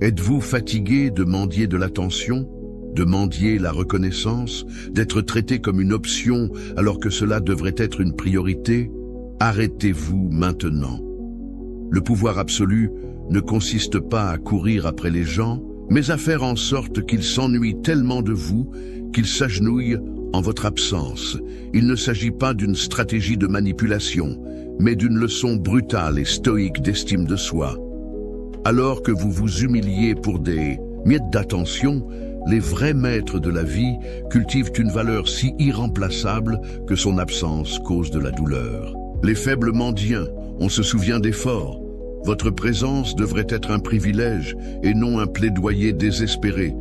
Êtes-vous fatigué de mendier de l'attention, de mendier la reconnaissance, d'être traité comme une option alors que cela devrait être une priorité? Arrêtez-vous maintenant. Le pouvoir absolu ne consiste pas à courir après les gens, mais à faire en sorte qu'ils s'ennuient tellement de vous qu'ils s'agenouillent en votre absence. Il ne s'agit pas d'une stratégie de manipulation, mais d'une leçon brutale et stoïque d'estime de soi. Alors que vous vous humiliez pour des miettes d'attention, les vrais maîtres de la vie cultivent une valeur si irremplaçable que son absence cause de la douleur. Les faibles mendiants, on se souvient des forts. Votre présence devrait être un privilège et non un plaidoyer désespéré.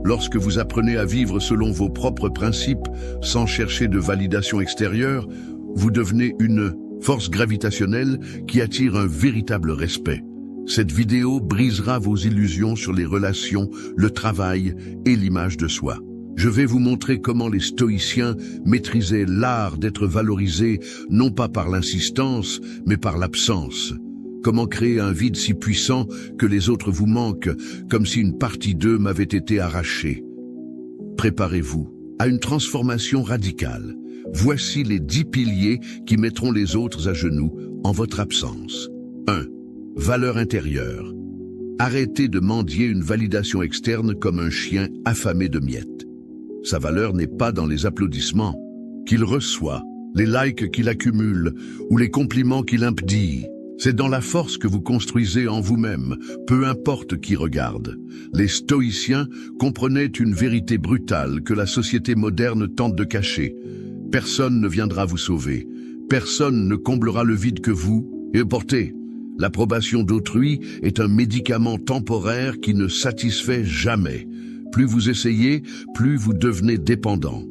Lorsque vous apprenez à vivre selon vos propres principes, sans chercher de validation extérieure, vous devenez une force gravitationnelle qui attire un véritable respect. Cette vidéo brisera vos illusions sur les relations, le travail et l'image de soi. Je vais vous montrer comment les stoïciens maîtrisaient l'art d'être valorisés, non pas par l'insistance, mais par l'absence. Comment créer un vide si puissant que les autres vous manquent, comme si une partie d'eux m'avait été arrachée. Préparez-vous à une transformation radicale. Voici les 10 piliers qui mettront les autres à genoux en votre absence. 1. Valeur intérieure. Arrêtez de mendier une validation externe comme un chien affamé de miettes. Sa valeur n'est pas dans les applaudissements qu'il reçoit, les likes qu'il accumule ou les compliments qu'il impdie. C'est dans la force que vous construisez en vous-même, peu importe qui regarde. Les stoïciens comprenaient une vérité brutale que la société moderne tente de cacher. Personne ne viendra vous sauver. Personne ne comblera le vide que vous. Et portez, l'approbation d'autrui est un médicament temporaire qui ne satisfait jamais. Plus vous essayez, plus vous devenez dépendant.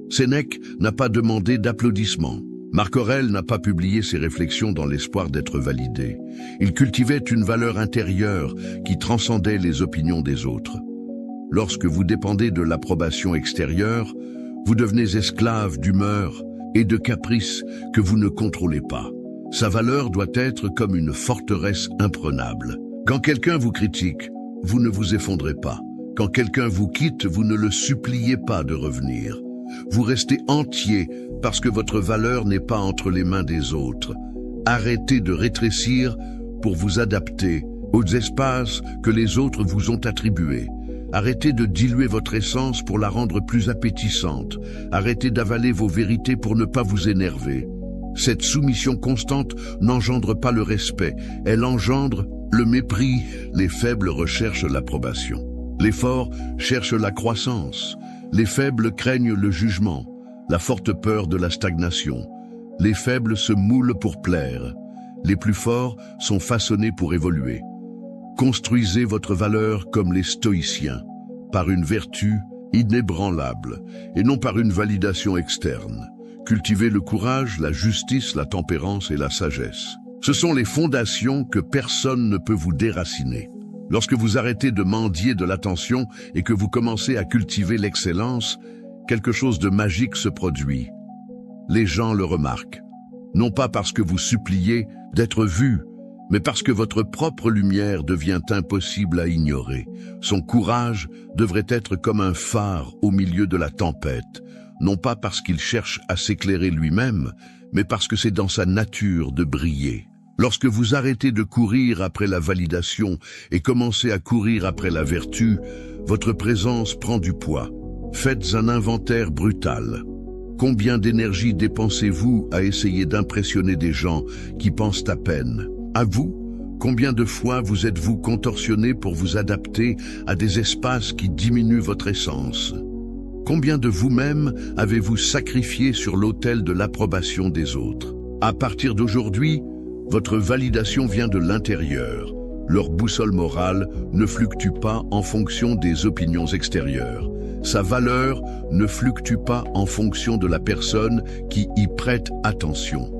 Sénèque n'a pas demandé d'applaudissements. Marc Aurèle n'a pas publié ses réflexions dans l'espoir d'être validé. Il cultivait une valeur intérieure qui transcendait les opinions des autres. Lorsque vous dépendez de l'approbation extérieure, vous devenez esclave d'humeur et de caprices que vous ne contrôlez pas. Sa valeur doit être comme une forteresse imprenable. Quand quelqu'un vous critique, vous ne vous effondrez pas. Quand quelqu'un vous quitte, vous ne le suppliez pas de revenir. Vous restez entier parce que votre valeur n'est pas entre les mains des autres. Arrêtez de rétrécir pour vous adapter aux espaces que les autres vous ont attribués. Arrêtez de diluer votre essence pour la rendre plus appétissante. Arrêtez d'avaler vos vérités pour ne pas vous énerver. Cette soumission constante n'engendre pas le respect, elle engendre le mépris. Les faibles recherchent l'approbation. Les forts cherchent la croissance. Les faibles craignent le jugement, la forte peur de la stagnation. Les faibles se moulent pour plaire. Les plus forts sont façonnés pour évoluer. Construisez votre valeur comme les stoïciens, par une vertu inébranlable et non par une validation externe. Cultivez le courage, la justice, la tempérance et la sagesse. Ce sont les fondations que personne ne peut vous déraciner. Lorsque vous arrêtez de mendier de l'attention et que vous commencez à cultiver l'excellence, quelque chose de magique se produit. Les gens le remarquent, non pas parce que vous suppliez d'être vu, mais parce que votre propre lumière devient impossible à ignorer. Son courage devrait être comme un phare au milieu de la tempête, non pas parce qu'il cherche à s'éclairer lui-même, mais parce que c'est dans sa nature de briller. Lorsque vous arrêtez de courir après la validation et commencez à courir après la vertu, votre présence prend du poids. Faites un inventaire brutal. Combien d'énergie dépensez-vous à essayer d'impressionner des gens qui pensent à peine à vous? Combien de fois vous êtes-vous contorsionné pour vous adapter à des espaces qui diminuent votre essence? Combien de vous-même avez-vous sacrifié sur l'autel de l'approbation des autres? À partir d'aujourd'hui, votre validation vient de l'intérieur. Leur boussole morale ne fluctue pas en fonction des opinions extérieures. Sa valeur ne fluctue pas en fonction de la personne qui y prête attention.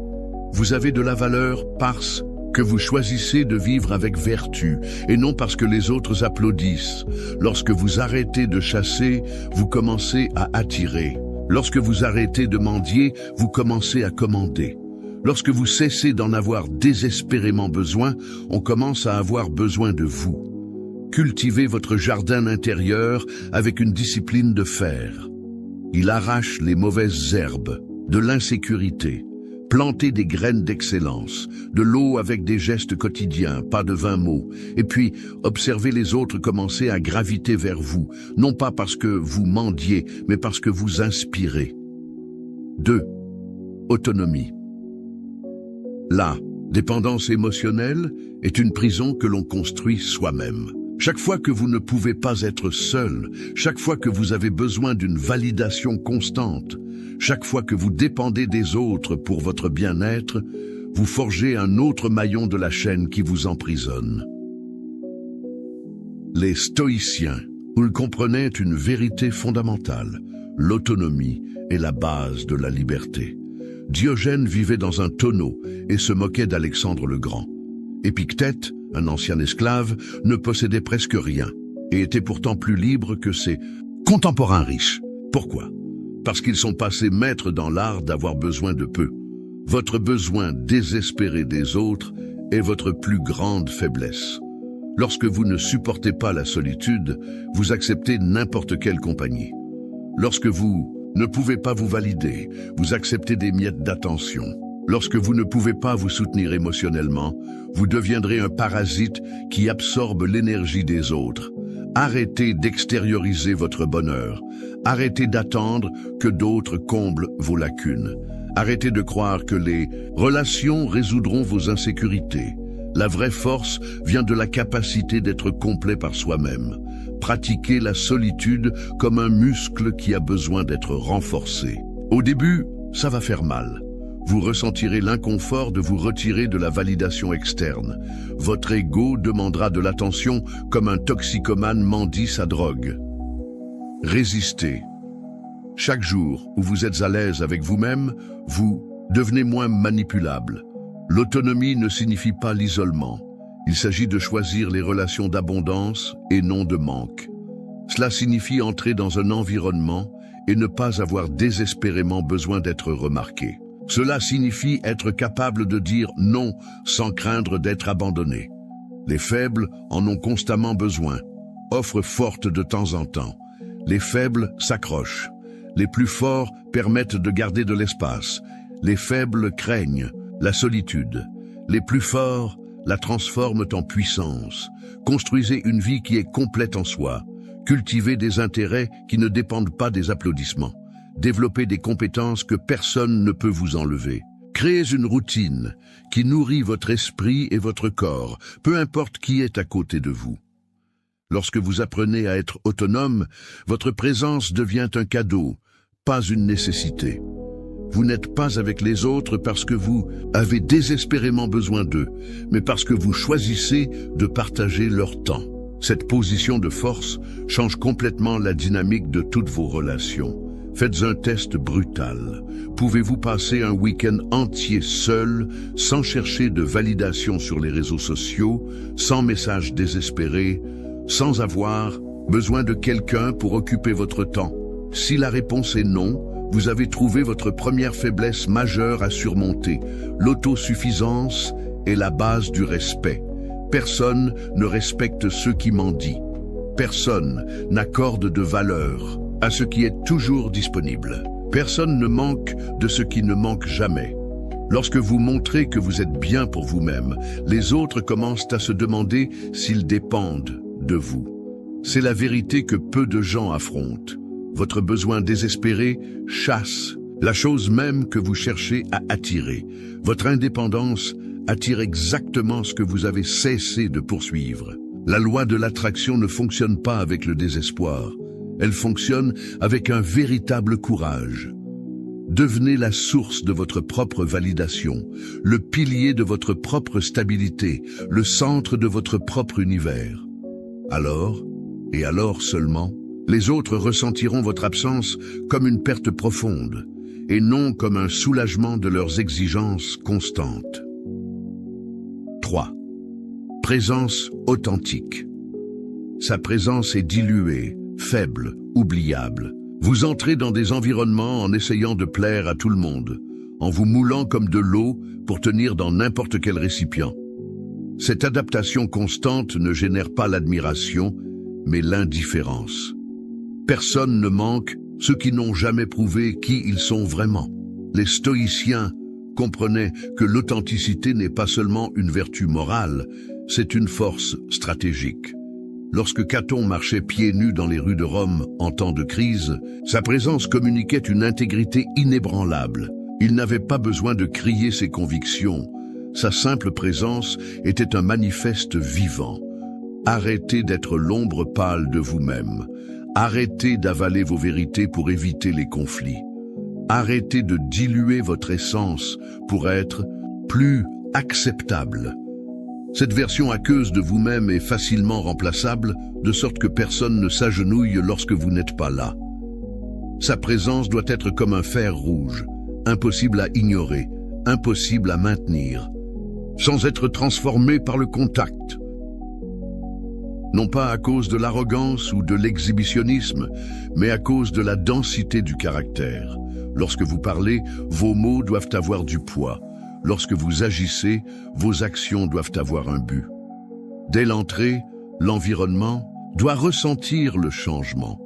Vous avez de la valeur parce que vous choisissez de vivre avec vertu et non parce que les autres applaudissent. Lorsque vous arrêtez de chasser, vous commencez à attirer. Lorsque vous arrêtez de mendier, vous commencez à commander. Lorsque vous cessez d'en avoir désespérément besoin, on commence à avoir besoin de vous. Cultivez votre jardin intérieur avec une discipline de fer. Il arrache les mauvaises herbes, de l'insécurité. Plantez des graines d'excellence, de l'eau avec des gestes quotidiens, pas de vains mots. Et puis, observez les autres commencer à graviter vers vous, non pas parce que vous mendiez, mais parce que vous inspirez. 2. Autonomie. La dépendance émotionnelle est une prison que l'on construit soi-même. Chaque fois que vous ne pouvez pas être seul, chaque fois que vous avez besoin d'une validation constante, chaque fois que vous dépendez des autres pour votre bien-être, vous forgez un autre maillon de la chaîne qui vous emprisonne. Les stoïciens, ils comprenaient une vérité fondamentale. L'autonomie est la base de la liberté. Diogène vivait dans un tonneau et se moquait d'Alexandre le Grand. Épictète, un ancien esclave, ne possédait presque rien et était pourtant plus libre que ses contemporains riches. Pourquoi? Parce qu'ils sont passés maîtres dans l'art d'avoir besoin de peu. Votre besoin désespéré des autres est votre plus grande faiblesse. Lorsque vous ne supportez pas la solitude, vous acceptez n'importe quelle compagnie. Lorsque vous ne pouvez pas vous valider, vous acceptez des miettes d'attention. Lorsque vous ne pouvez pas vous soutenir émotionnellement, vous deviendrez un parasite qui absorbe l'énergie des autres. Arrêtez d'extérioriser votre bonheur. Arrêtez d'attendre que d'autres comblent vos lacunes. Arrêtez de croire que les relations résoudront vos insécurités. La vraie force vient de la capacité d'être complet par soi-même. Pratiquez la solitude comme un muscle qui a besoin d'être renforcé. Au début, ça va faire mal. Vous ressentirez l'inconfort de vous retirer de la validation externe. Votre ego demandera de l'attention comme un toxicomane mendie sa drogue. Résistez. Chaque jour où vous êtes à l'aise avec vous-même, vous devenez moins manipulable. L'autonomie ne signifie pas l'isolement. Il s'agit de choisir les relations d'abondance et non de manque. Cela signifie entrer dans un environnement et ne pas avoir désespérément besoin d'être remarqué. Cela signifie être capable de dire non sans craindre d'être abandonné. Les faibles en ont constamment besoin. Offre forte de temps en temps. Les faibles s'accrochent. Les plus forts permettent de garder de l'espace. Les faibles craignent la solitude. Les plus forts la transforment en puissance. Construisez une vie qui est complète en soi. Cultivez des intérêts qui ne dépendent pas des applaudissements. Développez des compétences que personne ne peut vous enlever. Créez une routine qui nourrit votre esprit et votre corps, peu importe qui est à côté de vous. Lorsque vous apprenez à être autonome, votre présence devient un cadeau, pas une nécessité. Vous n'êtes pas avec les autres parce que vous avez désespérément besoin d'eux, mais parce que vous choisissez de partager leur temps. Cette position de force change complètement la dynamique de toutes vos relations. Faites un test brutal. Pouvez-vous passer un week-end entier seul, sans chercher de validation sur les réseaux sociaux, sans messages désespérés, sans avoir besoin de quelqu'un pour occuper votre temps? Si la réponse est non, vous avez trouvé votre première faiblesse majeure à surmonter. L'autosuffisance est la base du respect. Personne ne respecte ceux qui mendient. Personne n'accorde de valeur à ce qui est toujours disponible. Personne ne manque de ce qui ne manque jamais. Lorsque vous montrez que vous êtes bien pour vous-même, les autres commencent à se demander s'ils dépendent de vous. C'est la vérité que peu de gens affrontent. Votre besoin désespéré chasse la chose même que vous cherchez à attirer. Votre indépendance attire exactement ce que vous avez cessé de poursuivre. La loi de l'attraction ne fonctionne pas avec le désespoir. Elle fonctionne avec un véritable courage. Devenez la source de votre propre validation, le pilier de votre propre stabilité, le centre de votre propre univers. Alors, et alors seulement, les autres ressentiront votre absence comme une perte profonde, et non comme un soulagement de leurs exigences constantes. 3. Présence authentique. Sa présence est diluée, faible, oubliable. Vous entrez dans des environnements en essayant de plaire à tout le monde, en vous moulant comme de l'eau pour tenir dans n'importe quel récipient. Cette adaptation constante ne génère pas l'admiration, mais l'indifférence. Personne ne manque ceux qui n'ont jamais prouvé qui ils sont vraiment. Les stoïciens comprenaient que l'authenticité n'est pas seulement une vertu morale, c'est une force stratégique. Lorsque Caton marchait pieds nus dans les rues de Rome en temps de crise, sa présence communiquait une intégrité inébranlable. Il n'avait pas besoin de crier ses convictions. Sa simple présence était un manifeste vivant. Arrêtez d'être l'ombre pâle de vous-même. Arrêtez d'avaler vos vérités pour éviter les conflits. Arrêtez de diluer votre essence pour être plus acceptable. Cette version aqueuse de vous-même est facilement remplaçable, de sorte que personne ne s'agenouille lorsque vous n'êtes pas là. Sa présence doit être comme un fer rouge, impossible à ignorer, impossible à maintenir, sans être transformé par le contact. Non pas à cause de l'arrogance ou de l'exhibitionnisme, mais à cause de la densité du caractère. Lorsque vous parlez, vos mots doivent avoir du poids. Lorsque vous agissez, vos actions doivent avoir un but. Dès l'entrée, l'environnement doit ressentir le changement.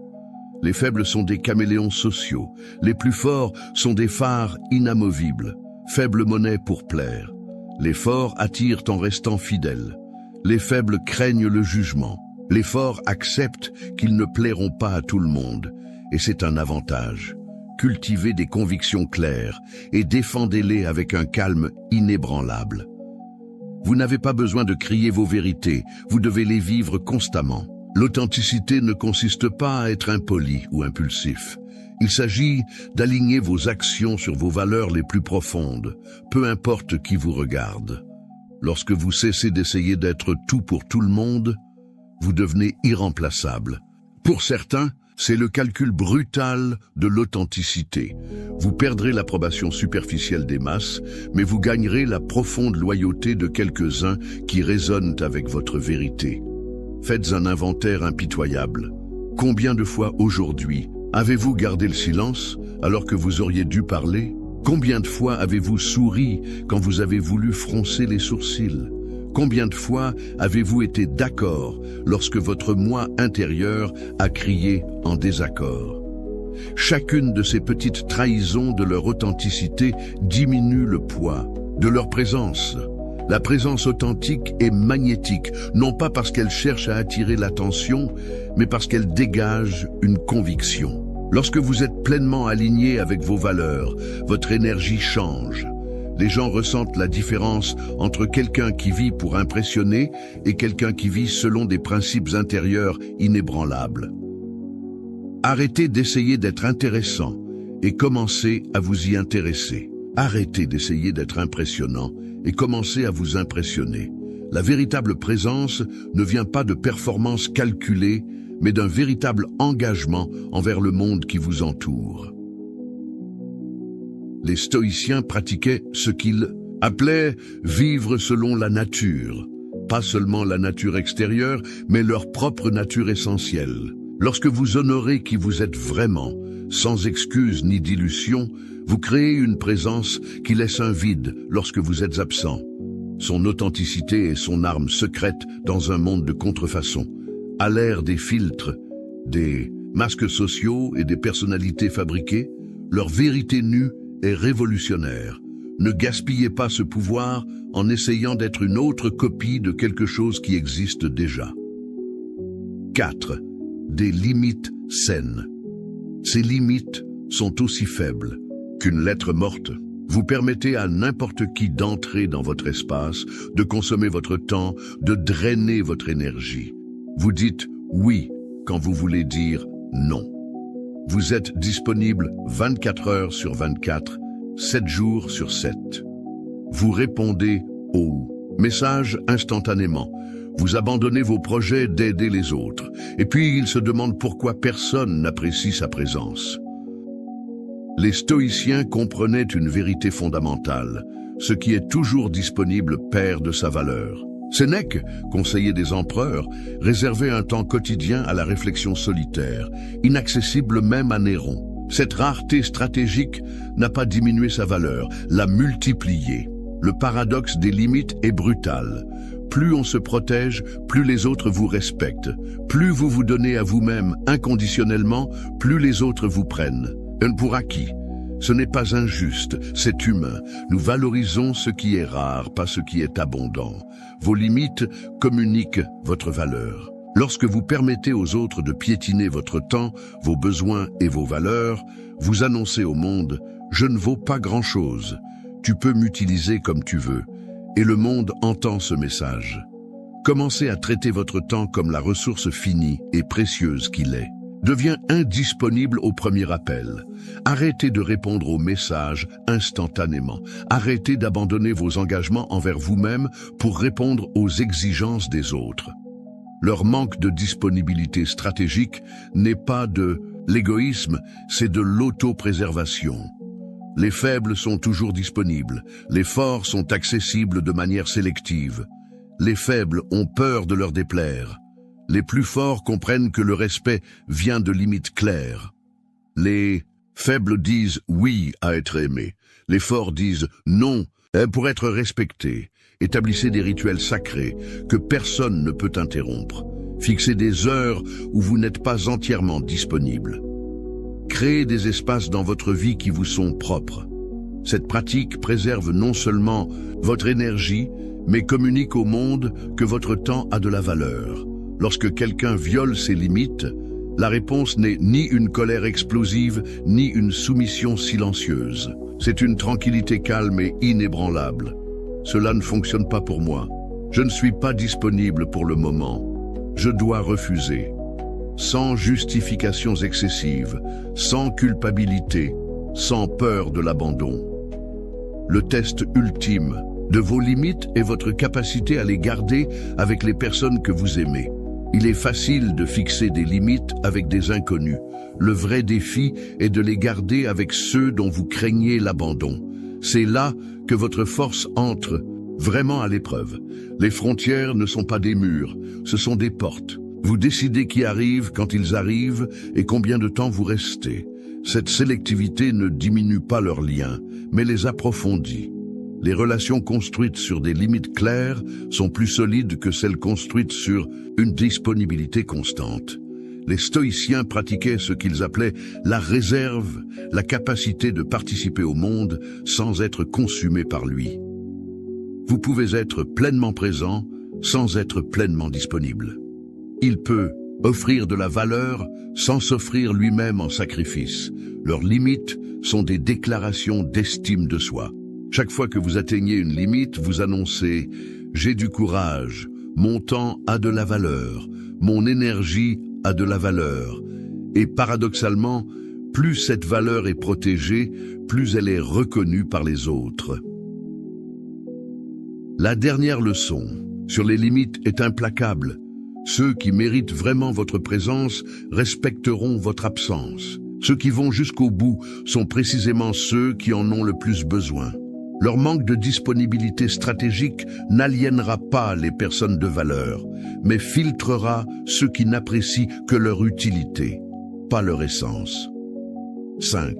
Les faibles sont des caméléons sociaux. Les plus forts sont des phares inamovibles. Faible monnaie pour plaire. Les forts attirent en restant fidèles. Les faibles craignent le jugement. Les forts acceptent qu'ils ne plairont pas à tout le monde. Et c'est un avantage. Cultivez des convictions claires et défendez-les avec un calme inébranlable. Vous n'avez pas besoin de crier vos vérités, vous devez les vivre constamment. L'authenticité ne consiste pas à être impoli ou impulsif. Il s'agit d'aligner vos actions sur vos valeurs les plus profondes, peu importe qui vous regarde. Lorsque vous cessez d'essayer d'être tout pour tout le monde, vous devenez irremplaçable. Pour certains, c'est le calcul brutal de l'authenticité. Vous perdrez l'approbation superficielle des masses, mais vous gagnerez la profonde loyauté de quelques-uns qui résonnent avec votre vérité. Faites un inventaire impitoyable. Combien de fois aujourd'hui avez-vous gardé le silence alors que vous auriez dû parler? Combien de fois avez-vous souri quand vous avez voulu froncer les sourcils? Combien de fois avez-vous été d'accord lorsque votre moi intérieur a crié en désaccord? Chacune de ces petites trahisons de leur authenticité diminue le poids de leur présence. La présence authentique est magnétique, non pas parce qu'elle cherche à attirer l'attention, mais parce qu'elle dégage une conviction. Lorsque vous êtes pleinement aligné avec vos valeurs, votre énergie change. Les gens ressentent la différence entre quelqu'un qui vit pour impressionner et quelqu'un qui vit selon des principes intérieurs inébranlables. Arrêtez d'essayer d'être intéressant et commencez à vous y intéresser. Arrêtez d'essayer d'être impressionnant et commencez à vous impressionner. La véritable présence ne vient pas de performances calculées, mais d'un véritable engagement envers le monde qui vous entoure. Les stoïciens pratiquaient ce qu'ils appelaient vivre selon la nature. Pas seulement la nature extérieure, mais leur propre nature essentielle. Lorsque vous honorez qui vous êtes vraiment, sans excuse ni dilution, vous créez une présence qui laisse un vide lorsque vous êtes absent. Son authenticité est son arme secrète dans un monde de contrefaçon. À l'ère des filtres, des masques sociaux et des personnalités fabriquées, leur vérité nue est révolutionnaire. Ne gaspillez pas ce pouvoir en essayant d'être une autre copie de quelque chose qui existe déjà. 4. Des limites saines. Ces limites sont aussi faibles qu'une lettre morte. Vous permettez à n'importe qui d'entrer dans votre espace, de consommer votre temps, de drainer votre énergie. Vous dites oui quand vous voulez dire non. Vous êtes disponible 24 heures sur 24, 7 jours sur 7. Vous répondez au message instantanément. Vous abandonnez vos projets d'aider les autres. Et puis ils se demandent pourquoi personne n'apprécie sa présence. Les stoïciens comprenaient une vérité fondamentale. Ce qui est toujours disponible perd de sa valeur. Sénèque, conseiller des empereurs, réservait un temps quotidien à la réflexion solitaire, inaccessible même à Néron. Cette rareté stratégique n'a pas diminué sa valeur, l'a multipliée. Le paradoxe des limites est brutal. Plus on se protège, plus les autres vous respectent. Plus vous vous donnez à vous-même inconditionnellement, plus les autres vous prennent. Pour acquis. Ce n'est pas injuste, c'est humain. Nous valorisons ce qui est rare, pas ce qui est abondant. Vos limites communiquent votre valeur. Lorsque vous permettez aux autres de piétiner votre temps, vos besoins et vos valeurs, vous annoncez au monde « Je ne vaux pas grand-chose. Tu peux m'utiliser comme tu veux. » Et le monde entend ce message. Commencez à traiter votre temps comme la ressource finie et précieuse qu'il est. Devient indisponible au premier appel. Arrêtez de répondre aux messages instantanément. Arrêtez d'abandonner vos engagements envers vous-même pour répondre aux exigences des autres. Leur manque de disponibilité stratégique n'est pas de l'égoïsme, c'est de l'autopréservation. Les faibles sont toujours disponibles, les forts sont accessibles de manière sélective. Les faibles ont peur de leur déplaire. Les plus forts comprennent que le respect vient de limites claires. Les faibles disent oui à être aimés. Les forts disent non pour être respectés. Établissez des rituels sacrés que personne ne peut interrompre. Fixez des heures où vous n'êtes pas entièrement disponible. Créez des espaces dans votre vie qui vous sont propres. Cette pratique préserve non seulement votre énergie, mais communique au monde que votre temps a de la valeur. Lorsque quelqu'un viole ses limites, la réponse n'est ni une colère explosive, ni une soumission silencieuse. C'est une tranquillité calme et inébranlable. Cela ne fonctionne pas pour moi. Je ne suis pas disponible pour le moment. Je dois refuser. Sans justifications excessives, sans culpabilité, sans peur de l'abandon. Le test ultime de vos limites est votre capacité à les garder avec les personnes que vous aimez. Il est facile de fixer des limites avec des inconnus. Le vrai défi est de les garder avec ceux dont vous craignez l'abandon. C'est là que votre force entre vraiment à l'épreuve. Les frontières ne sont pas des murs, ce sont des portes. Vous décidez qui arrive quand ils arrivent et combien de temps vous restez. Cette sélectivité ne diminue pas leurs liens, mais les approfondit. Les relations construites sur des limites claires sont plus solides que celles construites sur une disponibilité constante. Les stoïciens pratiquaient ce qu'ils appelaient la réserve, la capacité de participer au monde sans être consumé par lui. Vous pouvez être pleinement présent sans être pleinement disponible. Il peut offrir de la valeur sans s'offrir lui-même en sacrifice. Leurs limites sont des déclarations d'estime de soi. Chaque fois que vous atteignez une limite, vous annoncez « J'ai du courage, mon temps a de la valeur, mon énergie a de la valeur. » Et paradoxalement, plus cette valeur est protégée, plus elle est reconnue par les autres. La dernière leçon sur les limites est implacable. Ceux qui méritent vraiment votre présence respecteront votre absence. Ceux qui vont jusqu'au bout sont précisément ceux qui en ont le plus besoin. Leur manque de disponibilité stratégique n'aliénera pas les personnes de valeur, mais filtrera ceux qui n'apprécient que leur utilité, pas leur essence. 5.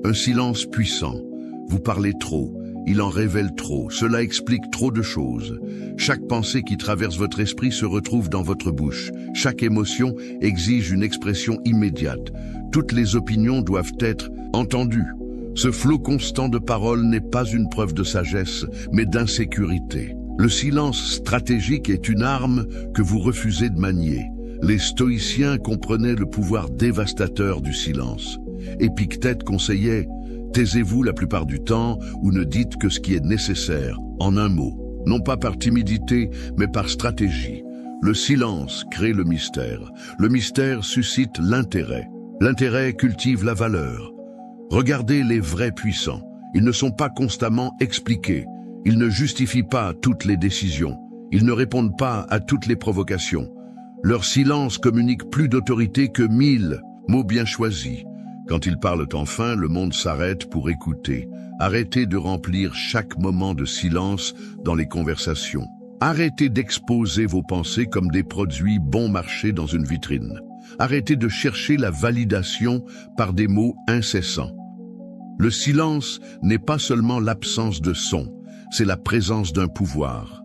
Un silence puissant. Vous parlez trop. Il en révèle trop, cela explique trop de choses. Chaque pensée qui traverse votre esprit se retrouve dans votre bouche. Chaque émotion exige une expression immédiate. Toutes les opinions doivent être entendues. Ce flot constant de paroles n'est pas une preuve de sagesse, mais d'insécurité. Le silence stratégique est une arme que vous refusez de manier. Les stoïciens comprenaient le pouvoir dévastateur du silence. Épictète conseillait « Taisez-vous la plupart du temps ou ne dites que ce qui est nécessaire, en un mot, non pas par timidité, mais par stratégie. Le silence crée le mystère. Le mystère suscite l'intérêt. L'intérêt cultive la valeur. Regardez les vrais puissants. Ils ne sont pas constamment expliqués. Ils ne justifient pas toutes les décisions. Ils ne répondent pas à toutes les provocations. Leur silence communique plus d'autorité que 1000 mots bien choisis. Quand ils parlent enfin, le monde s'arrête pour écouter. Arrêtez de remplir chaque moment de silence dans les conversations. Arrêtez d'exposer vos pensées comme des produits bon marché dans une vitrine. Arrêtez de chercher la validation par des mots incessants. Le silence n'est pas seulement l'absence de son, c'est la présence d'un pouvoir.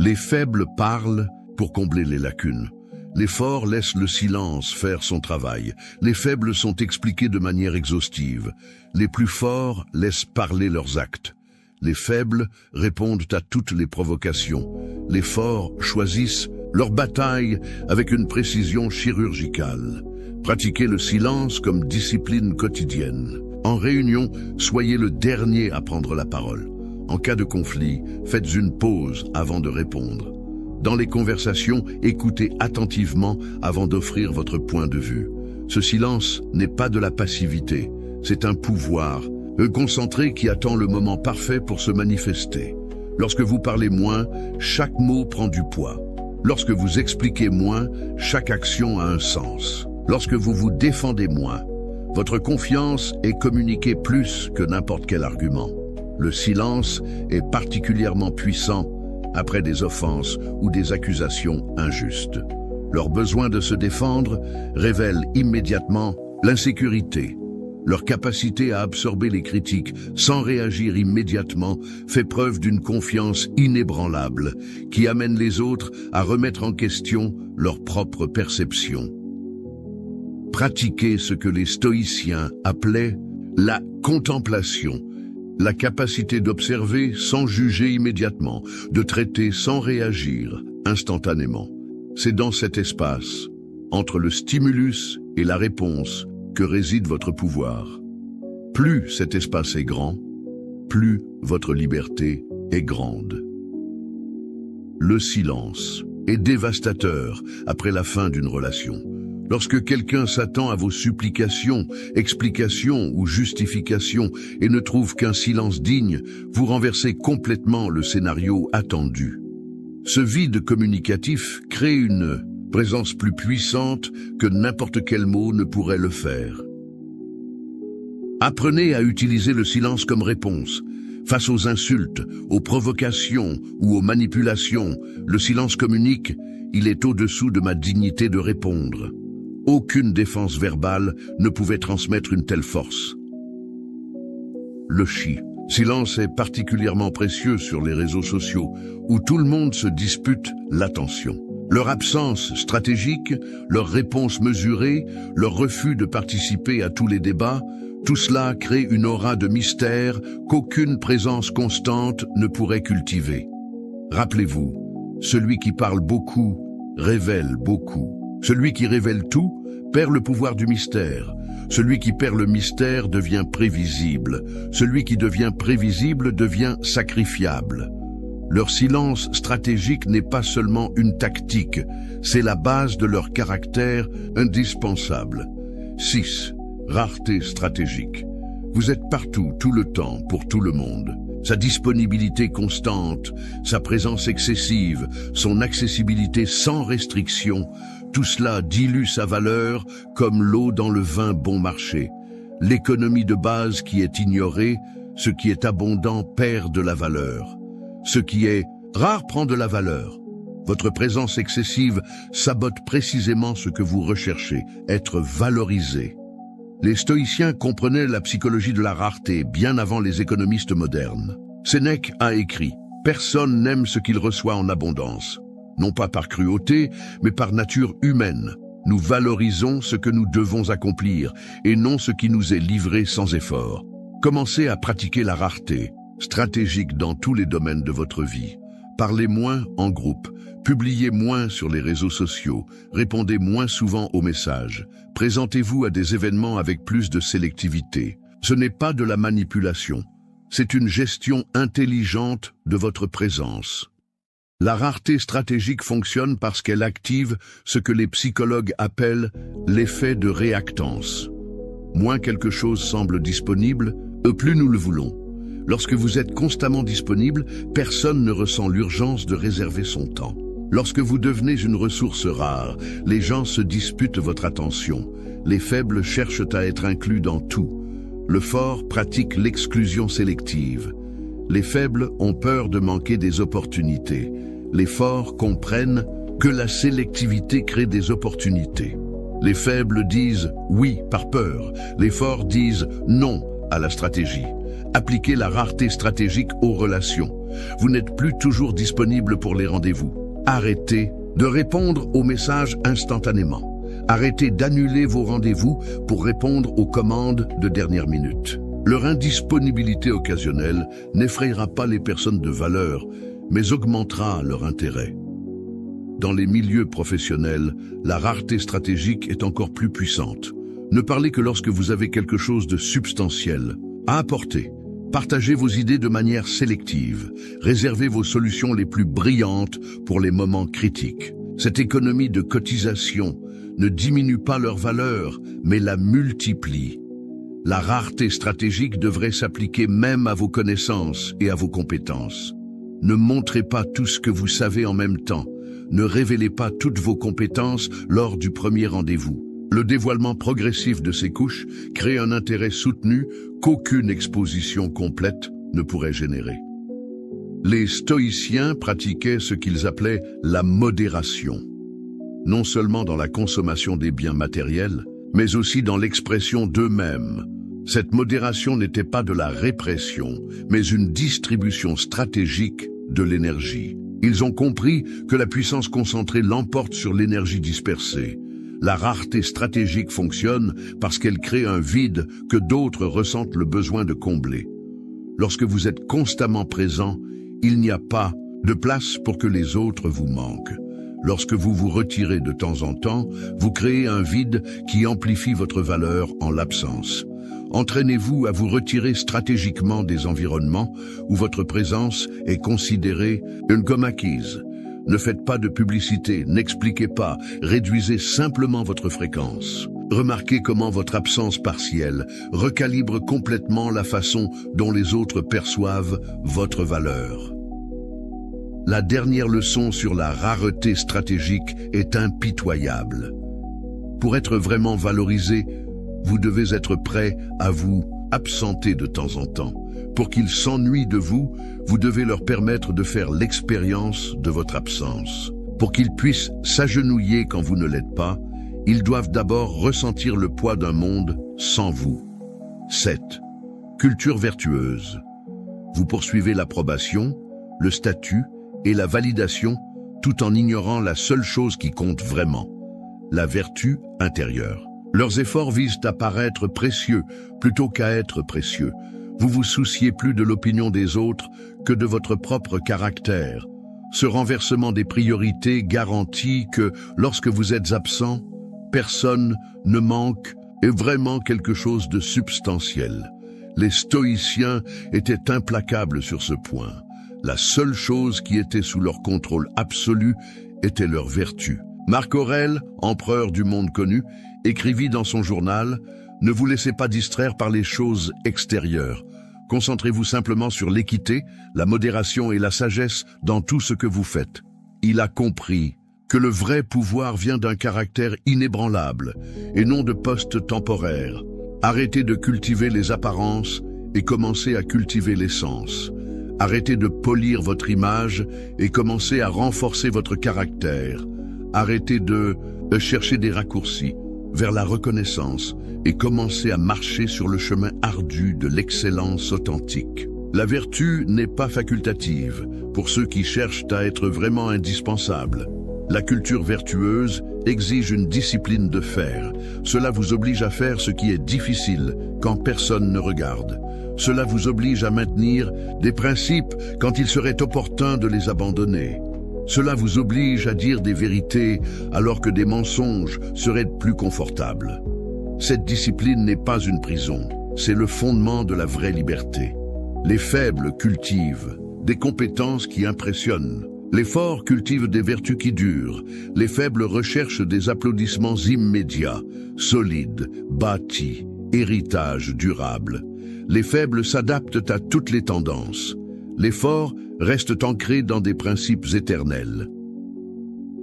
Les faibles parlent pour combler les lacunes. Les forts laissent le silence faire son travail. Les faibles sont expliqués de manière exhaustive. Les plus forts laissent parler leurs actes. Les faibles répondent à toutes les provocations. Les forts choisissent leur bataille avec une précision chirurgicale. Pratiquez le silence comme discipline quotidienne. En réunion, soyez le dernier à prendre la parole. En cas de conflit, faites une pause avant de répondre. Dans les conversations, écoutez attentivement avant d'offrir votre point de vue. Ce silence n'est pas de la passivité, c'est un pouvoir concentré qui attend le moment parfait pour se manifester. Lorsque vous parlez moins, chaque mot prend du poids. Lorsque vous expliquez moins, chaque action a un sens. Lorsque vous vous défendez moins, votre confiance est communiquée plus que n'importe quel argument. Le silence est particulièrement puissant après des offenses ou des accusations injustes. Leur besoin de se défendre révèle immédiatement l'insécurité. Leur capacité à absorber les critiques sans réagir immédiatement fait preuve d'une confiance inébranlable qui amène les autres à remettre en question leur propre perception. Pratiquez ce que les stoïciens appelaient la contemplation, la capacité d'observer sans juger immédiatement, de traiter sans réagir instantanément. C'est dans cet espace, entre le stimulus et la réponse, que réside votre pouvoir. Plus cet espace est grand, plus votre liberté est grande. Le silence est dévastateur après la fin d'une relation. Lorsque quelqu'un s'attend à vos supplications, explications ou justifications et ne trouve qu'un silence digne, vous renversez complètement le scénario attendu. Ce vide communicatif crée une présence plus puissante que n'importe quel mot ne pourrait le faire. Apprenez à utiliser le silence comme réponse. Face aux insultes, aux provocations ou aux manipulations, le silence communique, il est au-dessous de ma dignité de répondre. Aucune défense verbale ne pouvait transmettre une telle force. Le silence est particulièrement précieux sur les réseaux sociaux, où tout le monde se dispute l'attention. Leur absence stratégique, leur réponse mesurée, leur refus de participer à tous les débats, tout cela crée une aura de mystère qu'aucune présence constante ne pourrait cultiver. Rappelez-vous, celui qui parle beaucoup révèle beaucoup. Celui qui révèle tout perd le pouvoir du mystère. Celui qui perd le mystère devient prévisible. Celui qui devient prévisible devient sacrifiable. Leur silence stratégique n'est pas seulement une tactique, c'est la base de leur caractère indispensable. 6. Rareté stratégique. Vous êtes partout, tout le temps, pour tout le monde. Sa disponibilité constante, sa présence excessive, son accessibilité sans restriction, tout cela dilue sa valeur comme l'eau dans le vin bon marché. L'économie de base qui est ignorée, ce qui est abondant perd de la valeur. Ce qui est rare prend de la valeur. Votre présence excessive sabote précisément ce que vous recherchez, être valorisé. Les stoïciens comprenaient la psychologie de la rareté bien avant les économistes modernes. Sénèque a écrit « Personne n'aime ce qu'il reçoit en abondance ». Non pas par cruauté, mais par nature humaine. Nous valorisons ce que nous devons accomplir et non ce qui nous est livré sans effort. Commencez à pratiquer la rareté, stratégique dans tous les domaines de votre vie. Parlez moins en groupe, publiez moins sur les réseaux sociaux, répondez moins souvent aux messages, présentez-vous à des événements avec plus de sélectivité. Ce n'est pas de la manipulation, c'est une gestion intelligente de votre présence. La rareté stratégique fonctionne parce qu'elle active ce que les psychologues appellent l'effet de réactance. Moins quelque chose semble disponible, plus nous le voulons. Lorsque vous êtes constamment disponible, personne ne ressent l'urgence de réserver son temps. Lorsque vous devenez une ressource rare, les gens se disputent votre attention. Les faibles cherchent à être inclus dans tout. Le fort pratique l'exclusion sélective. Les faibles ont peur de manquer des opportunités. Les forts comprennent que la sélectivité crée des opportunités. Les faibles disent oui par peur. Les forts disent non à la stratégie. Appliquez la rareté stratégique aux relations. Vous n'êtes plus toujours disponible pour les rendez-vous. Arrêtez de répondre aux messages instantanément. Arrêtez d'annuler vos rendez-vous pour répondre aux commandes de dernière minute. Leur indisponibilité occasionnelle n'effrayera pas les personnes de valeur, mais augmentera leur intérêt. Dans les milieux professionnels, la rareté stratégique est encore plus puissante. Ne parlez que lorsque vous avez quelque chose de substantiel à apporter. Partagez vos idées de manière sélective. Réservez vos solutions les plus brillantes pour les moments critiques. Cette économie de cotisation ne diminue pas leur valeur, mais la multiplie. La rareté stratégique devrait s'appliquer même à vos connaissances et à vos compétences. Ne montrez pas tout ce que vous savez en même temps. Ne révélez pas toutes vos compétences lors du premier rendez-vous. Le dévoilement progressif de ces couches crée un intérêt soutenu qu'aucune exposition complète ne pourrait générer. Les stoïciens pratiquaient ce qu'ils appelaient la modération, non seulement dans la consommation des biens matériels, mais aussi dans l'expression d'eux-mêmes. Cette modération n'était pas de la répression, mais une distribution stratégique de l'énergie. Ils ont compris que la puissance concentrée l'emporte sur l'énergie dispersée. La rareté stratégique fonctionne parce qu'elle crée un vide que d'autres ressentent le besoin de combler. Lorsque vous êtes constamment présent, il n'y a pas de place pour que les autres vous manquent. Lorsque vous vous retirez de temps en temps, vous créez un vide qui amplifie votre valeur en l'absence. Entraînez-vous à vous retirer stratégiquement des environnements où votre présence est considérée comme acquise. Ne faites pas de publicité, n'expliquez pas, réduisez simplement votre fréquence. Remarquez comment votre absence partielle recalibre complètement la façon dont les autres perçoivent votre valeur. La dernière leçon sur la rareté stratégique est impitoyable. Pour être vraiment valorisé, vous devez être prêt à vous absenter de temps en temps. Pour qu'ils s'ennuient de vous, vous devez leur permettre de faire l'expérience de votre absence. Pour qu'ils puissent s'agenouiller quand vous ne l'êtes pas, ils doivent d'abord ressentir le poids d'un monde sans vous. 7. Culture vertueuse. Vous poursuivez l'approbation, le statut et la validation tout en ignorant la seule chose qui compte vraiment, la vertu intérieure. Leurs efforts visent à paraître précieux plutôt qu'à être précieux. Vous vous souciez plus de l'opinion des autres que de votre propre caractère. Ce renversement des priorités garantit que, lorsque vous êtes absent, personne ne manque et vraiment quelque chose de substantiel. Les stoïciens étaient implacables sur ce point. La seule chose qui était sous leur contrôle absolu était leur vertu. Marc Aurèle, empereur du monde connu, écrivit dans son journal « Ne vous laissez pas distraire par les choses extérieures. Concentrez-vous simplement sur l'équité, la modération et la sagesse dans tout ce que vous faites. » Il a compris que le vrai pouvoir vient d'un caractère inébranlable et non de postes temporaires. Arrêtez de cultiver les apparences et commencez à cultiver l'essence. Arrêtez de polir votre image et commencez à renforcer votre caractère. Arrêtez de chercher des raccourcis vers la reconnaissance et commencez à marcher sur le chemin ardu de l'excellence authentique. La vertu n'est pas facultative pour ceux qui cherchent à être vraiment indispensables. La culture vertueuse exige une discipline de faire. Cela vous oblige à faire ce qui est difficile quand personne ne regarde. Cela vous oblige à maintenir des principes quand il serait opportun de les abandonner. Cela vous oblige à dire des vérités alors que des mensonges seraient plus confortables. Cette discipline n'est pas une prison, c'est le fondement de la vraie liberté. Les faibles cultivent des compétences qui impressionnent. Les forts cultivent des vertus qui durent. Les faibles recherchent des applaudissements immédiats, solides, bâtis, héritage durable. Les faibles s'adaptent à toutes les tendances. Les forts restent ancrés dans des principes éternels.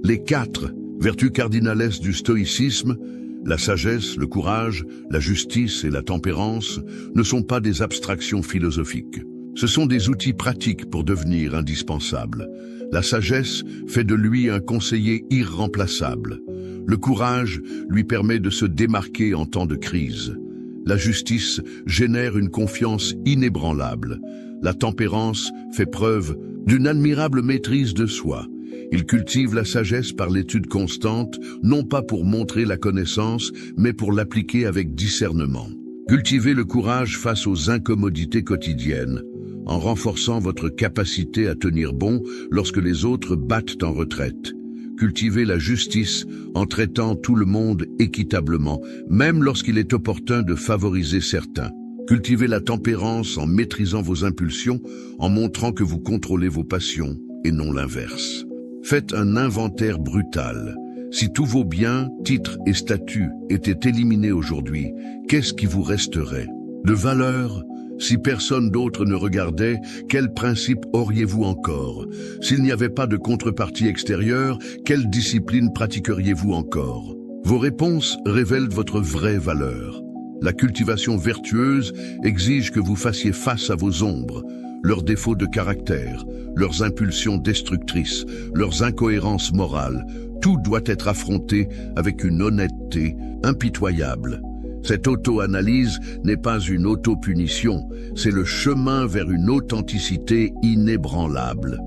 Les 4 vertus cardinales du stoïcisme, la sagesse, le courage, la justice et la tempérance, ne sont pas des abstractions philosophiques. Ce sont des outils pratiques pour devenir indispensables. La sagesse fait de lui un conseiller irremplaçable. Le courage lui permet de se démarquer en temps de crise. La justice génère une confiance inébranlable. La tempérance fait preuve d'une admirable maîtrise de soi. Il cultive la sagesse par l'étude constante, non pas pour montrer la connaissance, mais pour l'appliquer avec discernement. Cultivez le courage face aux incommodités quotidiennes, en renforçant votre capacité à tenir bon lorsque les autres battent en retraite. Cultivez la justice en traitant tout le monde équitablement, même lorsqu'il est opportun de favoriser certains. Cultivez la tempérance en maîtrisant vos impulsions, en montrant que vous contrôlez vos passions et non l'inverse. Faites un inventaire brutal. Si tous vos biens, titres et statuts étaient éliminés aujourd'hui, qu'est-ce qui vous resterait? De valeur? Si personne d'autre ne regardait, quel principe auriez-vous encore? S'il n'y avait pas de contrepartie extérieure, quelle discipline pratiqueriez-vous encore? Vos réponses révèlent votre vraie valeur. La cultivation vertueuse exige que vous fassiez face à vos ombres, leurs défauts de caractère, leurs impulsions destructrices, leurs incohérences morales. Tout doit être affronté avec une honnêteté impitoyable. Cette auto-analyse n'est pas une auto-punition, c'est le chemin vers une authenticité inébranlable.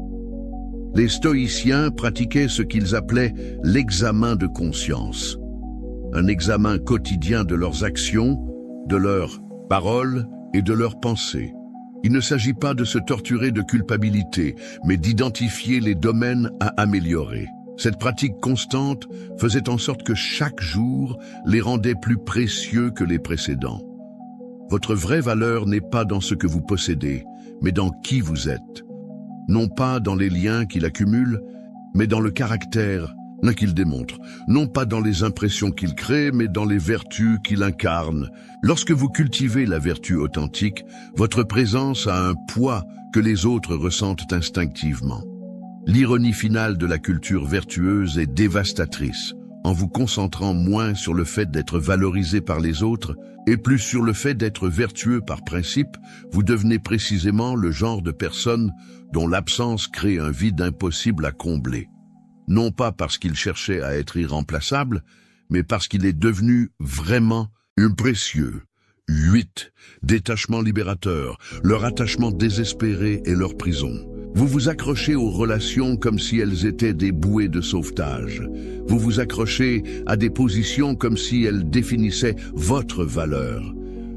Les stoïciens pratiquaient ce qu'ils appelaient l'examen de conscience. Un examen quotidien de leurs actions, de leurs paroles et de leurs pensées. Il ne s'agit pas de se torturer de culpabilité, mais d'identifier les domaines à améliorer. Cette pratique constante faisait en sorte que chaque jour les rendait plus précieux que les précédents. Votre vraie valeur n'est pas dans ce que vous possédez, mais dans qui vous êtes. Non pas dans les liens qu'il accumule, mais dans le caractère qu'il démontre. Non pas dans les impressions qu'il crée, mais dans les vertus qu'il incarne. Lorsque vous cultivez la vertu authentique, votre présence a un poids que les autres ressentent instinctivement. L'ironie finale de la culture vertueuse est dévastatrice. En vous concentrant moins sur le fait d'être valorisé par les autres et plus sur le fait d'être vertueux par principe, vous devenez précisément le genre de personne dont l'absence crée un vide impossible à combler. Non pas parce qu'il cherchait à être irremplaçable, mais parce qu'il est devenu vraiment précieux. 8. Détachement libérateur, leur attachement désespéré et leur prison. Vous vous accrochez aux relations comme si elles étaient des bouées de sauvetage. Vous vous accrochez à des positions comme si elles définissaient votre valeur.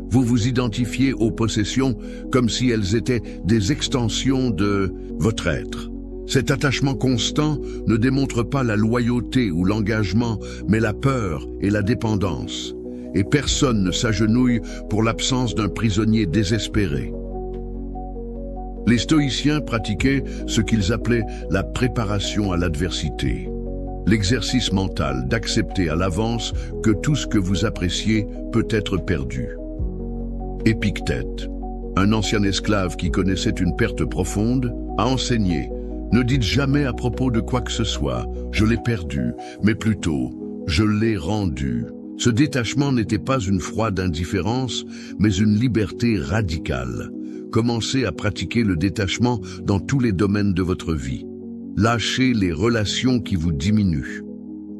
Vous vous identifiez aux possessions comme si elles étaient des extensions de votre être. Cet attachement constant ne démontre pas la loyauté ou l'engagement, mais la peur et la dépendance. Et personne ne s'agenouille pour l'absence d'un prisonnier désespéré. Les stoïciens pratiquaient ce qu'ils appelaient la préparation à l'adversité. L'exercice mental d'accepter à l'avance que tout ce que vous appréciez peut être perdu. Épictète, un ancien esclave qui connaissait une perte profonde, a enseigné: ne dites jamais à propos de quoi que ce soit « je l'ai perdu », mais plutôt « je l'ai rendu ». Ce détachement n'était pas une froide indifférence, mais une liberté radicale. Commencez à pratiquer le détachement dans tous les domaines de votre vie. Lâchez les relations qui vous diminuent.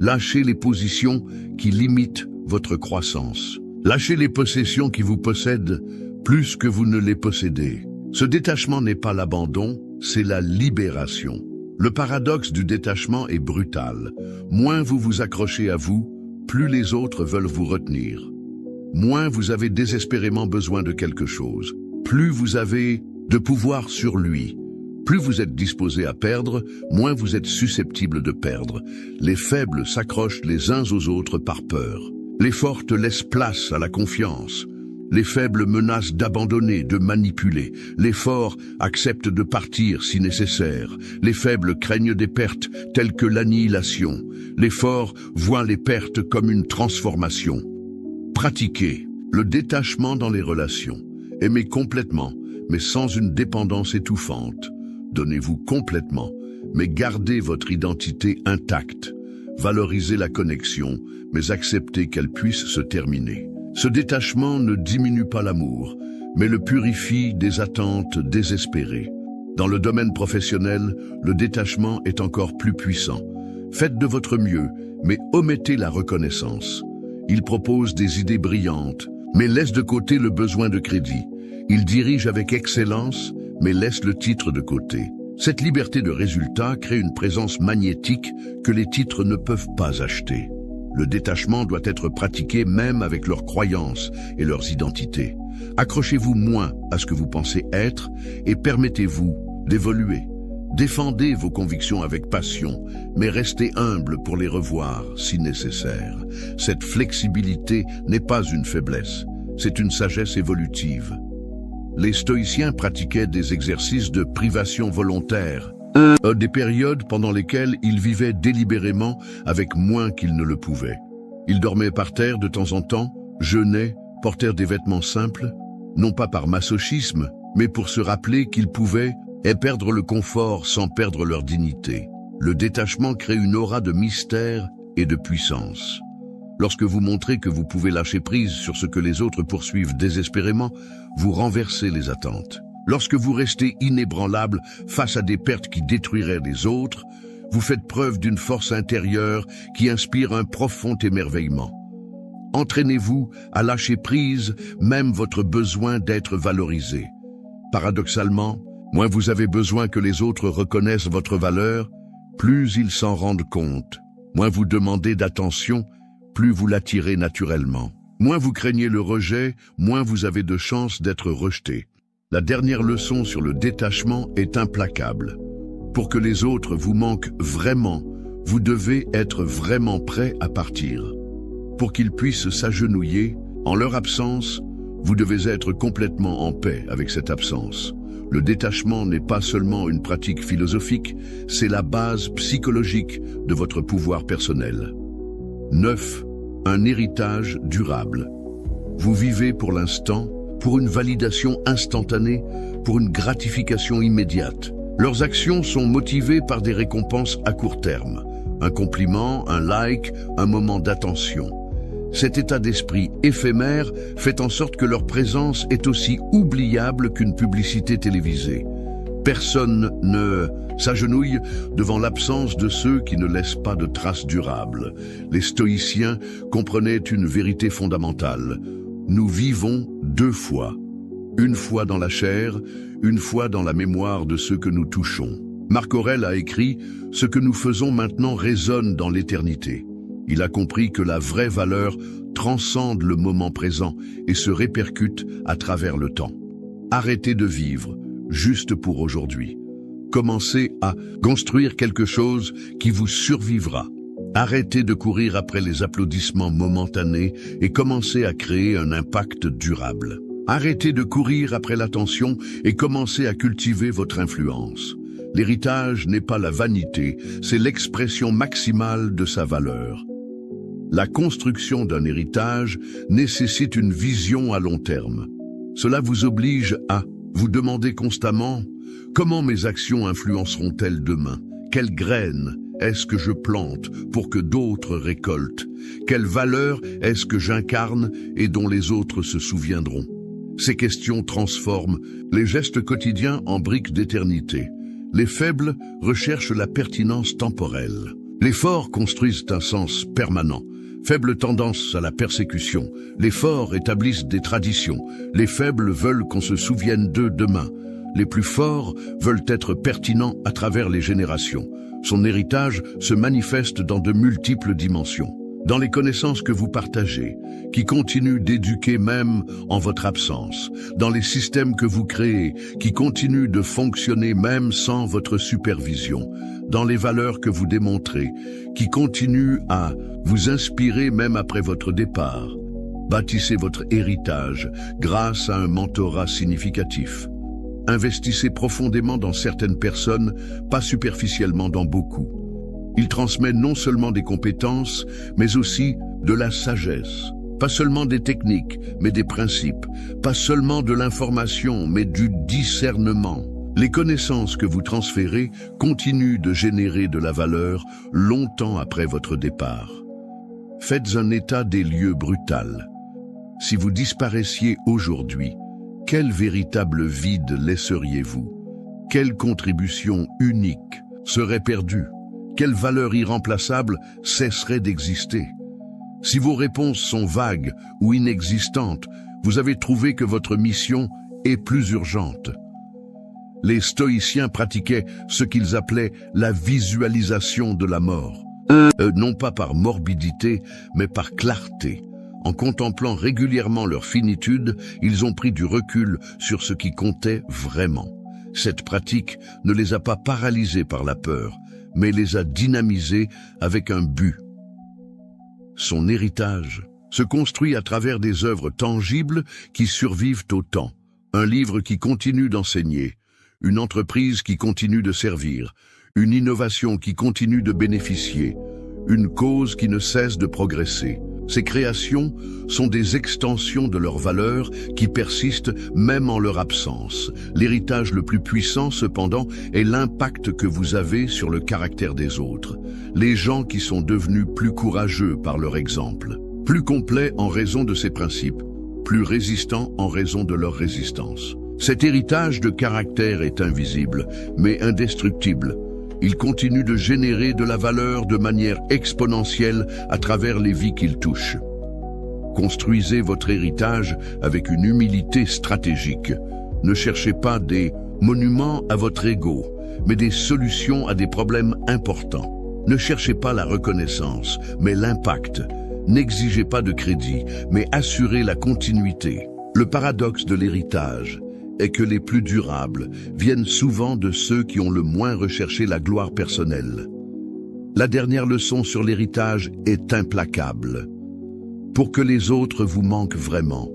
Lâchez les positions qui limitent votre croissance. Lâchez les possessions qui vous possèdent plus que vous ne les possédez. Ce détachement n'est pas l'abandon, c'est la libération. Le paradoxe du détachement est brutal. Moins vous vous accrochez à vous, plus les autres veulent vous retenir. Moins vous avez désespérément besoin de quelque chose. Plus vous avez de pouvoir sur lui. Plus vous êtes disposé à perdre, moins vous êtes susceptible de perdre. Les faibles s'accrochent les uns aux autres par peur. Les fortes laissent place à la confiance. Les faibles menacent d'abandonner, de manipuler. Les forts acceptent de partir si nécessaire. Les faibles craignent des pertes telles que l'annihilation. Les forts voient les pertes comme une transformation. Pratiquez le détachement dans les relations. Aimez complètement, mais sans une dépendance étouffante. Donnez-vous complètement, mais gardez votre identité intacte. Valorisez la connexion, mais acceptez qu'elle puisse se terminer. Ce détachement ne diminue pas l'amour, mais le purifie des attentes désespérées. Dans le domaine professionnel, le détachement est encore plus puissant. Faites de votre mieux, mais omettez la reconnaissance. Il propose des idées brillantes, mais laisse de côté le besoin de crédit. Il dirige avec excellence, mais laisse le titre de côté. Cette liberté de résultat crée une présence magnétique que les titres ne peuvent pas acheter. Le détachement doit être pratiqué même avec leurs croyances et leurs identités. Accrochez-vous moins à ce que vous pensez être et permettez-vous d'évoluer. Défendez vos convictions avec passion, mais restez humble pour les revoir si nécessaire. Cette flexibilité n'est pas une faiblesse, c'est une sagesse évolutive. Les stoïciens pratiquaient des exercices de privation volontaire, des périodes pendant lesquelles ils vivaient délibérément avec moins qu'ils ne le pouvaient. Ils dormaient par terre de temps en temps, jeûnaient, portèrent des vêtements simples, non pas par masochisme, mais pour se rappeler qu'ils pouvaient perdre le confort sans perdre leur dignité. Le détachement crée une aura de mystère et de puissance. Lorsque vous montrez que vous pouvez lâcher prise sur ce que les autres poursuivent désespérément, vous renversez les attentes. Lorsque vous restez inébranlable face à des pertes qui détruiraient les autres, vous faites preuve d'une force intérieure qui inspire un profond émerveillement. Entraînez-vous à lâcher prise même votre besoin d'être valorisé. Paradoxalement, moins vous avez besoin que les autres reconnaissent votre valeur, plus ils s'en rendent compte. Moins vous demandez d'attention, plus vous l'attirez naturellement. Moins vous craignez le rejet, moins vous avez de chances d'être rejeté. La dernière leçon sur le détachement est implacable. Pour que les autres vous manquent vraiment, vous devez être vraiment prêt à partir. Pour qu'ils puissent s'agenouiller, en leur absence, vous devez être complètement en paix avec cette absence. Le détachement n'est pas seulement une pratique philosophique, c'est la base psychologique de votre pouvoir personnel. 9. Un héritage durable. Vous vivez pour l'instant, pour une validation instantanée, pour une gratification immédiate. Leurs actions sont motivées par des récompenses à court terme. Un compliment, un like, un moment d'attention. Cet état d'esprit éphémère fait en sorte que leur présence est aussi oubliable qu'une publicité télévisée. Personne ne s'agenouille devant l'absence de ceux qui ne laissent pas de traces durables. Les stoïciens comprenaient une vérité fondamentale. Nous vivons 2 fois. Une fois dans la chair, une fois dans la mémoire de ceux que nous touchons. Marc Aurèle a écrit « Ce que nous faisons maintenant résonne dans l'éternité ». Il a compris que la vraie valeur transcende le moment présent et se répercute à travers le temps. Arrêtez de vivre juste pour aujourd'hui. Commencez à construire quelque chose qui vous survivra. Arrêtez de courir après les applaudissements momentanés et commencez à créer un impact durable. Arrêtez de courir après l'attention et commencez à cultiver votre influence. L'héritage n'est pas la vanité, c'est l'expression maximale de sa valeur. La construction d'un héritage nécessite une vision à long terme. Cela vous oblige à vous demander constamment « Comment mes actions influenceront-elles demain ? Quelles graines est-ce que je plante pour que d'autres récoltent ? Quelle valeur est-ce que j'incarne et dont les autres se souviendront ?» Ces questions transforment les gestes quotidiens en briques d'éternité. Les faibles recherchent la pertinence temporelle. Les forts construisent un sens permanent. Faible tendance à la persécution. Les forts établissent des traditions. Les faibles veulent qu'on se souvienne d'eux demain. Les plus forts veulent être pertinents à travers les générations. Son héritage se manifeste dans de multiples dimensions. Dans les connaissances que vous partagez, qui continuent d'éduquer même en votre absence, dans les systèmes que vous créez, qui continuent de fonctionner même sans votre supervision, dans les valeurs que vous démontrez, qui continuent à vous inspirer même après votre départ. Bâtissez votre héritage grâce à un mentorat significatif. Investissez profondément dans certaines personnes, pas superficiellement dans beaucoup. Il transmet non seulement des compétences, mais aussi de la sagesse. Pas seulement des techniques, mais des principes. Pas seulement de l'information, mais du discernement. Les connaissances que vous transférez continuent de générer de la valeur longtemps après votre départ. Faites un état des lieux brutal. Si vous disparaissiez aujourd'hui, quel véritable vide laisseriez-vous? Quelle contribution unique serait perdue? Quelle valeur irremplaçable cesserait d'exister? Si vos réponses sont vagues ou inexistantes, vous avez trouvé que votre mission est plus urgente. Les stoïciens pratiquaient ce qu'ils appelaient la visualisation de la mort. Non pas par morbidité, mais par clarté. En contemplant régulièrement leur finitude, ils ont pris du recul sur ce qui comptait vraiment. Cette pratique ne les a pas paralysés par la peur, mais les a dynamisés avec un but. Son héritage se construit à travers des œuvres tangibles qui survivent au temps. Un livre qui continue d'enseigner, une entreprise qui continue de servir, une innovation qui continue de bénéficier, une cause qui ne cesse de progresser. Ces créations sont des extensions de leurs valeurs qui persistent même en leur absence. L'héritage le plus puissant, cependant, est l'impact que vous avez sur le caractère des autres. Les gens qui sont devenus plus courageux par leur exemple, plus complets en raison de ces principes, plus résistants en raison de leur résistance. Cet héritage de caractère est invisible, mais indestructible. Il continue de générer de la valeur de manière exponentielle à travers les vies qu'il touche. Construisez votre héritage avec une humilité stratégique. Ne cherchez pas des monuments à votre ego, mais des solutions à des problèmes importants. Ne cherchez pas la reconnaissance, mais l'impact. N'exigez pas de crédit, mais assurez la continuité. Le paradoxe de l'héritage est que les plus durables viennent souvent de ceux qui ont le moins recherché la gloire personnelle. La dernière leçon sur l'héritage est implacable. Pour que les autres vous manquent vraiment,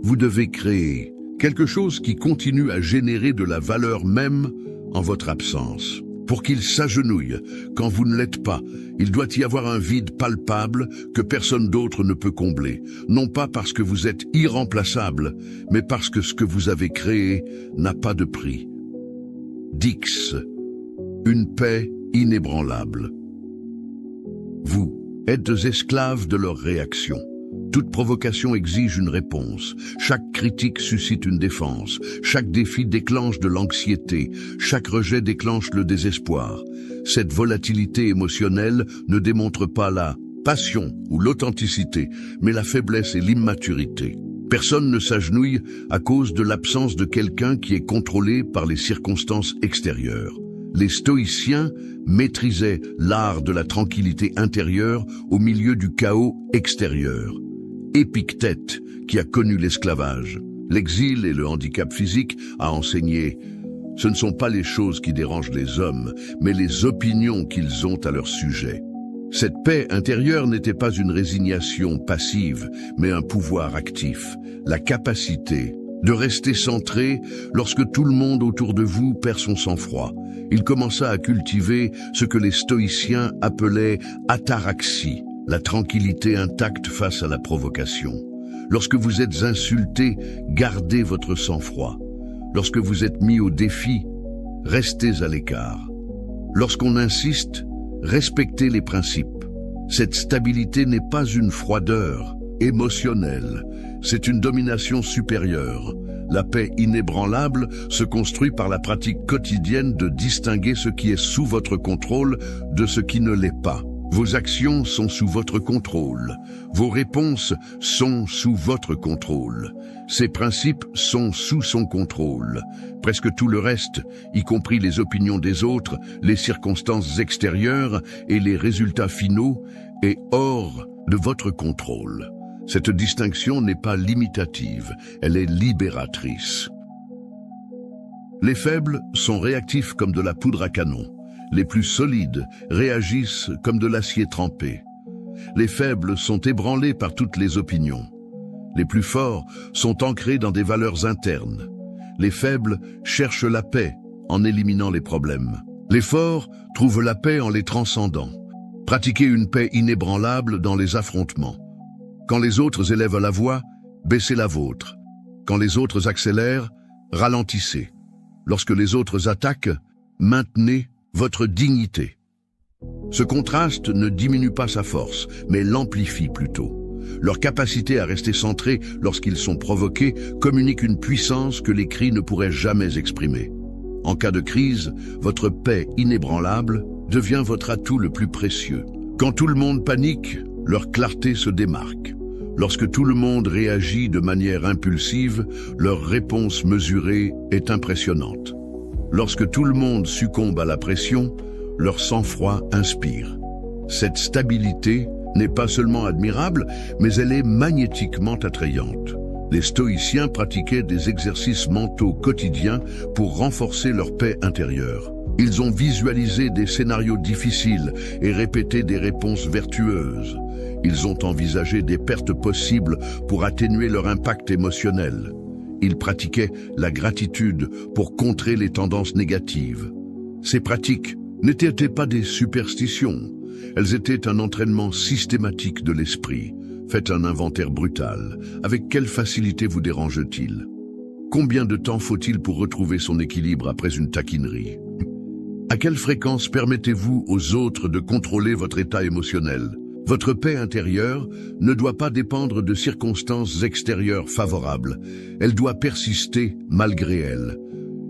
vous devez créer quelque chose qui continue à générer de la valeur même en votre absence. Pour qu'ils s'agenouillent quand vous ne l'êtes pas, il doit y avoir un vide palpable que personne d'autre ne peut combler. Non pas parce que vous êtes irremplaçable, mais parce que ce que vous avez créé n'a pas de prix. Dix. Une paix inébranlable. Vous êtes esclaves de leurs réactions. Toute provocation exige une réponse. Chaque critique suscite une défense. Chaque défi déclenche de l'anxiété. Chaque rejet déclenche le désespoir. Cette volatilité émotionnelle ne démontre pas la passion ou l'authenticité, mais la faiblesse et l'immaturité. Personne ne s'agenouille à cause de l'absence de quelqu'un qui est contrôlé par les circonstances extérieures. Les stoïciens maîtrisaient l'art de la tranquillité intérieure au milieu du chaos extérieur. Épictète, qui a connu l'esclavage, l'exil et le handicap physique, a enseigné « Ce ne sont pas les choses qui dérangent les hommes, mais les opinions qu'ils ont à leur sujet ». Cette paix intérieure n'était pas une résignation passive, mais un pouvoir actif, la capacité de rester centré lorsque tout le monde autour de vous perd son sang-froid. Il commença à cultiver ce que les stoïciens appelaient ataraxie, la tranquillité intacte face à la provocation. Lorsque vous êtes insulté, gardez votre sang-froid. Lorsque vous êtes mis au défi, restez à l'écart. Lorsqu'on insiste, respectez les principes. Cette stabilité n'est pas une froideur émotionnelle, c'est une domination supérieure. La paix inébranlable se construit par la pratique quotidienne de distinguer ce qui est sous votre contrôle de ce qui ne l'est pas. Vos actions sont sous votre contrôle. Vos réponses sont sous votre contrôle. Ces principes sont sous son contrôle. Presque tout le reste, y compris les opinions des autres, les circonstances extérieures et les résultats finaux, est hors de votre contrôle. Cette distinction n'est pas limitative, elle est libératrice. Les faibles sont réactifs comme de la poudre à canon. Les plus solides réagissent comme de l'acier trempé. Les faibles sont ébranlés par toutes les opinions. Les plus forts sont ancrés dans des valeurs internes. Les faibles cherchent la paix en éliminant les problèmes. Les forts trouvent la paix en les transcendant. Pratiquez une paix inébranlable dans les affrontements. Quand les autres élèvent la voix, baissez la vôtre. Quand les autres accélèrent, ralentissez. Lorsque les autres attaquent, maintenez votre dignité. Ce contraste ne diminue pas sa force, mais l'amplifie plutôt. Leur capacité à rester centrés lorsqu'ils sont provoqués communique une puissance que les cris ne pourraient jamais exprimer. En cas de crise, votre paix inébranlable devient votre atout le plus précieux. Quand tout le monde panique, Leur clarté se démarque. Lorsque tout le monde réagit de manière impulsive, leur réponse mesurée est impressionnante. Lorsque tout le monde succombe à la pression, leur sang-froid inspire. Cette stabilité n'est pas seulement admirable, mais elle est magnétiquement attrayante. Les stoïciens pratiquaient des exercices mentaux quotidiens pour renforcer leur paix intérieure. Ils ont visualisé des scénarios difficiles et répété des réponses vertueuses. Ils ont envisagé des pertes possibles pour atténuer leur impact émotionnel. Ils pratiquaient la gratitude pour contrer les tendances négatives. Ces pratiques n'étaient pas des superstitions. Elles étaient un entraînement systématique de l'esprit. Faites un inventaire brutal. Avec quelle facilité vous dérange-t-il? Combien de temps faut-il pour retrouver son équilibre après une taquinerie? À quelle fréquence permettez-vous aux autres de contrôler votre état émotionnel? Votre paix intérieure ne doit pas dépendre de circonstances extérieures favorables. Elle doit persister malgré elles.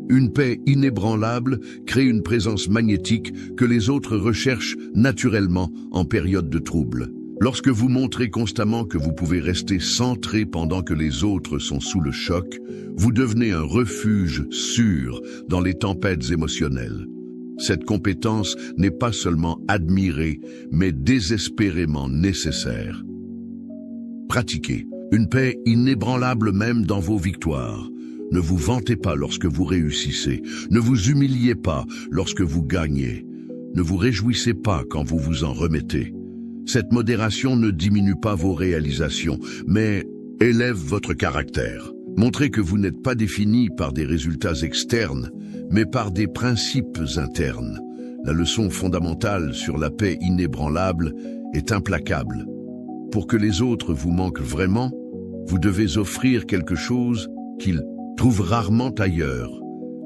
Une paix inébranlable crée une présence magnétique que les autres recherchent naturellement en période de trouble. Lorsque vous montrez constamment que vous pouvez rester centré pendant que les autres sont sous le choc, vous devenez un refuge sûr dans les tempêtes émotionnelles. Cette compétence n'est pas seulement admirée, mais désespérément nécessaire. Pratiquez une paix inébranlable même dans vos victoires. Ne vous vantez pas lorsque vous réussissez. Ne vous humiliez pas lorsque vous gagnez. Ne vous réjouissez pas quand vous vous en remettez. Cette modération ne diminue pas vos réalisations, mais élève votre caractère. Montrez que vous n'êtes pas défini par des résultats externes, mais par des principes internes. La leçon fondamentale sur la paix inébranlable est implacable. Pour que les autres vous manquent vraiment, vous devez offrir quelque chose qu'ils trouvent rarement ailleurs.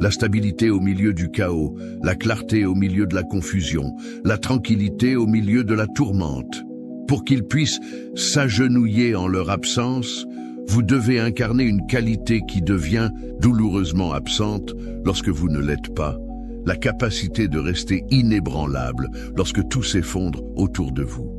La stabilité au milieu du chaos, la clarté au milieu de la confusion, la tranquillité au milieu de la tourmente. Pour qu'ils puissent s'agenouiller en leur absence, vous devez incarner une qualité qui devient douloureusement absente lorsque vous ne l'êtes pas, la capacité de rester inébranlable lorsque tout s'effondre autour de vous.